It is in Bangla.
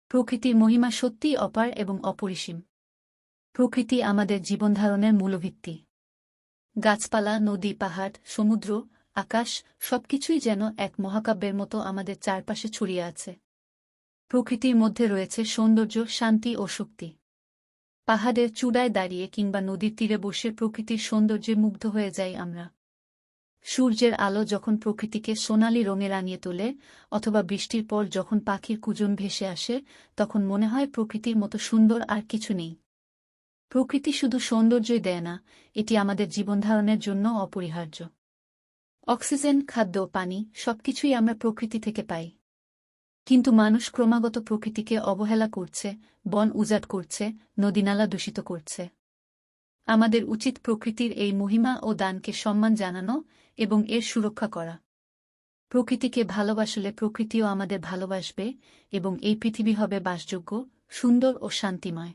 প্রকৃতির মহিমা সত্যিই অপার এবং অপরিসীম। প্রকৃতি আমাদের জীবনধারণের মূলভিত্তি। গাছপালা, নদী, পাহাড়, সমুদ্র, আকাশ সবকিছুই যেন এক মহাকাব্যের মতো আমাদের চারপাশে ছড়িয়ে আছে। প্রকৃতির মধ্যে রয়েছে সৌন্দর্য, শান্তি ও শক্তি। পাহাড়ের চূড়ায় দাঁড়িয়ে কিংবা নদীর তীরে বসে প্রকৃতির সৌন্দর্যে মুগ্ধ হয়ে যাই আমরা। সূর্যের আলো যখন প্রকৃতিকে সোনালি রঙে রাঙিয়ে তোলে, অথবা বৃষ্টির পর যখন পাখির কুজন ভেসে আসে, তখন মনে হয় প্রকৃতির মতো সুন্দর আর কিছু নেই। প্রকৃতি শুধু সৌন্দর্যই দেয় না, এটি আমাদের জীবনধারণের জন্য অপরিহার্য। অক্সিজেন, খাদ্য, পানি সবকিছুই আমরা প্রকৃতি থেকে পাই। কিন্তু মানুষ ক্রমাগত প্রকৃতিকে অবহেলা করছে, বন উজাড় করছে, নদীনালা দূষিত করছে। আমাদের উচিত প্রকৃতির এই মহিমা ও দানকে সম্মান জানানো এবং এর সুরক্ষা করা। প্রকৃতিকে ভালোবাসলে প্রকৃতিও আমাদের ভালোবাসবে এবং এই পৃথিবী হবে বাসযোগ্য, সুন্দর ও শান্তিময়।